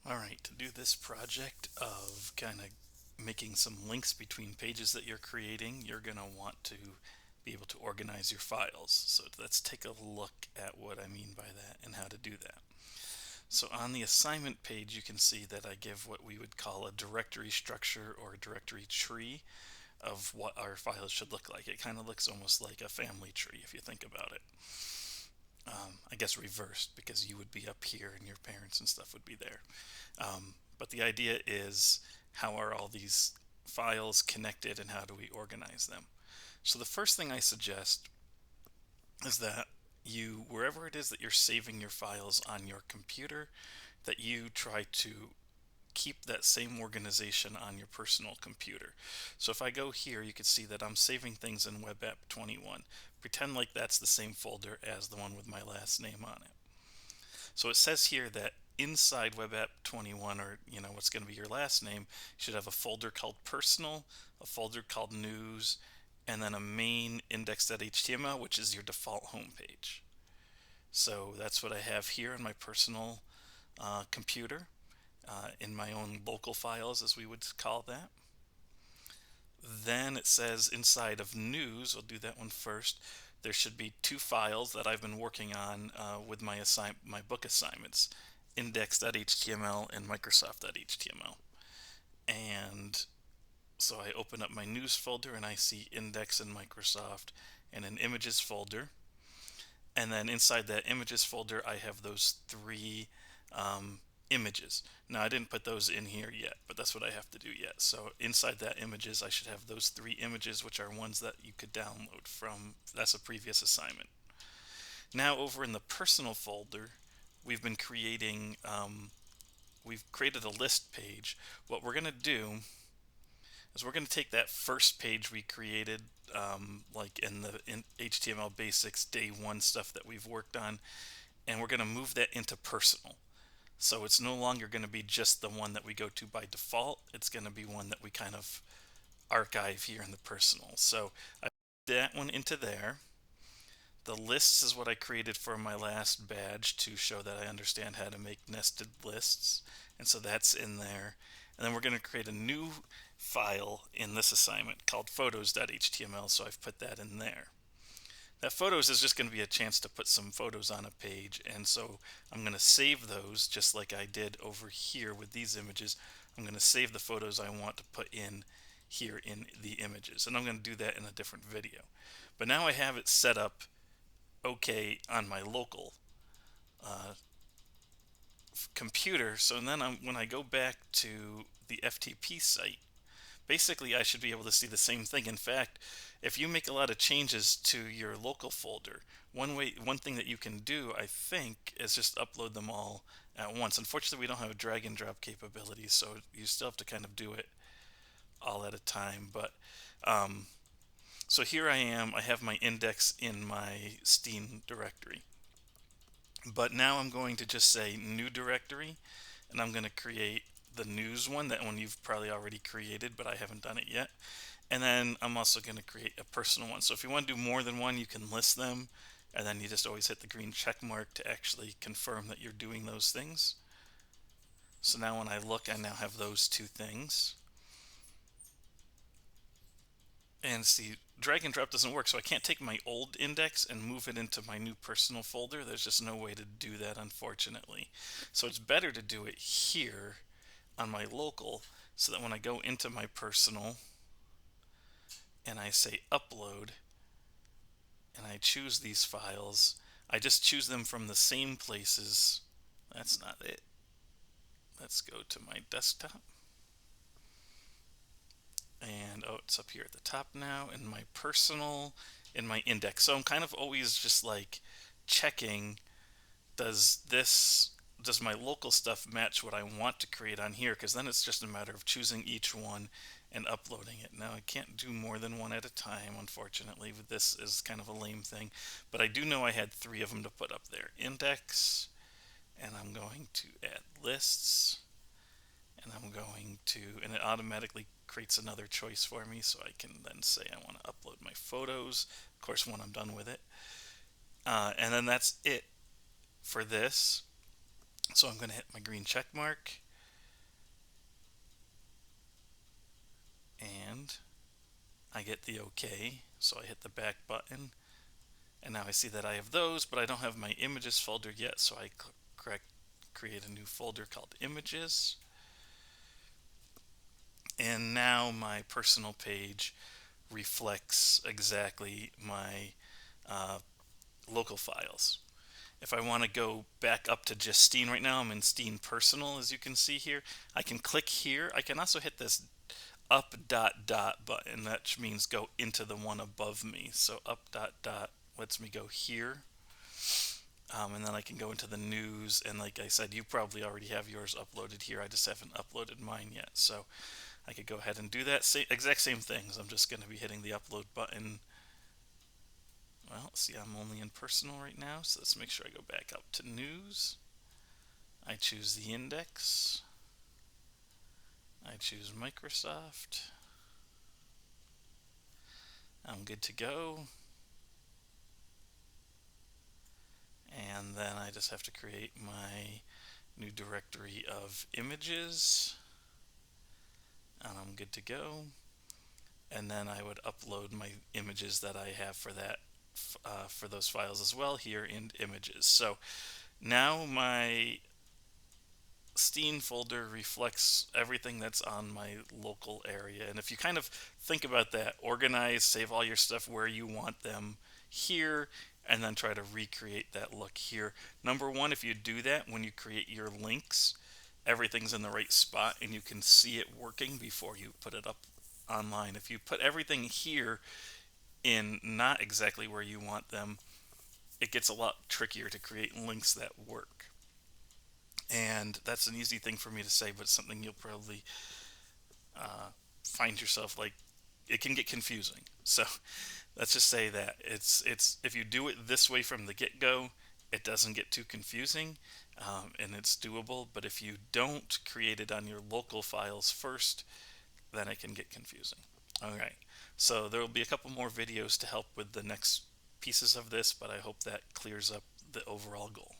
All right, to do this project of kind of making some links between pages that you're creating, you're going to want to be able to organize your files. So let's take a look at what I mean by that and how to do that. So on the assignment page, you can see that I give what we would call a directory structure or a directory tree of what our files should look like. It kind of looks almost like a family tree if you think about it. I guess reversed because you would be up here and your parents and stuff would be there. But the idea is, how are all these files connected and how do we organize them? So the first thing I suggest is that you, wherever it is that you're saving your files on your computer, that you try to keep that same organization on your personal computer. So if I go here, you can see that I'm saving things in WebApp 21. Pretend like that's the same folder as the one with my last name on it. So it says here that inside WebApp 21, or what's going to be your last name, you should have a folder called personal, a folder called news, and then a main index.html, which is your default home page. So that's what I have here in my personal computer, in my own local files, as we would call that. Then it says inside of news, we'll do that one first. There should be two files that I've been working on with my book assignments, index.html and microsoft.html. And so I open up my news folder and I see index and Microsoft and an images folder. And then inside that images folder, I have those three images. Now I didn't put those in here yet, but that's what I have to do yet. So inside that images, I should have those three images, which are ones that you could download from. That's a previous assignment. Now over in the personal folder, we've been creating, we've created a list page. What we're going to do is we're going to take that first page we created, like in HTML basics day one stuff that we've worked on, and we're going to move that into personal. So it's no longer going to be just the one that we go to by default. It's going to be one that we kind of archive here in the personal. So I put that one into there. The lists is what I created for my last badge to show that I understand how to make nested lists. And so that's in there. And then we're going to create a new file in this assignment called photos.html. So I've put that in there. That photos is just going to be a chance to put some photos on a page, and so I'm going to save those just like I did over here with these images. I'm going to save the photos I want to put in here in the images, and I'm going to do that in a different video. But now I have it set up okay on my local uh, computer, so then when I go back to the FTP site, basically I should be able to see the same thing. In fact, if you make a lot of changes to your local folder, one thing that you can do, I think, is just upload them all at once. Unfortunately, we don't have a drag and drop capability, so you still have to kind of do it all at a time. But so here I am, I have my index in my Steam directory. But now I'm going to just say new directory, and I'm going to create the news one. That one you've probably already created, but I haven't done it yet. And then I'm also going to create a personal one. So if you want to do more than one, you can list them, and then you just always hit the green check mark to actually confirm that you're doing those things. So now when I look, I now have those two things. And see, drag and drop doesn't work, so I can't take my old index and move it into my new personal folder. There's just no way to do that, unfortunately. So it's better to do it here on my local, so that when I go into my personal and I say upload and I choose these files, I just choose them from the same places. That's not it. Let's go to my desktop. And oh, it's up here at the top now in my personal, in my index. So I'm kind of always just like checking, does my local stuff match what I want to create on here? Because then it's just a matter of choosing each one and uploading it. Now I can't do more than one at a time, unfortunately. This is kind of a lame thing, but I do know I had three of them to put up there. Index, and I'm going to add lists, and I'm going to, and it automatically creates another choice for me, so I can then say I want to upload my photos, of course, when I'm done with it. And then that's it for this. So I'm going to hit my green check mark, and I get the OK, so I hit the back button, and now I see that I have those, but I don't have my images folder yet, so I create a new folder called images, and now my personal page reflects exactly my uh, local files. If I want to go back up to just Steen right now, I'm in Steen Personal, as you can see here. I can click here. I can also hit this up dot dot button, that means go into the one above me. So up dot dot lets me go here. And then I can go into the news, and like I said, you probably already have yours uploaded here. I just haven't uploaded mine yet, so I could go ahead and do that. Exact same things. I'm just going to be hitting the upload button. Well, see, I'm only in personal right now, so let's make sure I go back up to news. I choose the index. I choose Microsoft. I'm good to go. And then I just have to create my new directory of images. And I'm good to go. And then I would upload my images that I have for that for those files as well here in images. So now my Steen folder reflects everything that's on my local area. And if you kind of think about that, organize, save all your stuff where you want them here, and then try to recreate that look here. Number one, if you do that, when you create your links, everything's in the right spot and you can see it working before you put it up online. If you put everything here in not exactly where you want them, it gets a lot trickier to create links that work. And that's an easy thing for me to say, but it's something you'll probably find yourself like it can get confusing. So let's just say that it's if you do it this way from the get-go, it doesn't get too confusing, and it's doable. But if you don't create it on your local files first, then it can get confusing. All right, so there will be a couple more videos to help with the next pieces of this, but I hope that clears up the overall goal.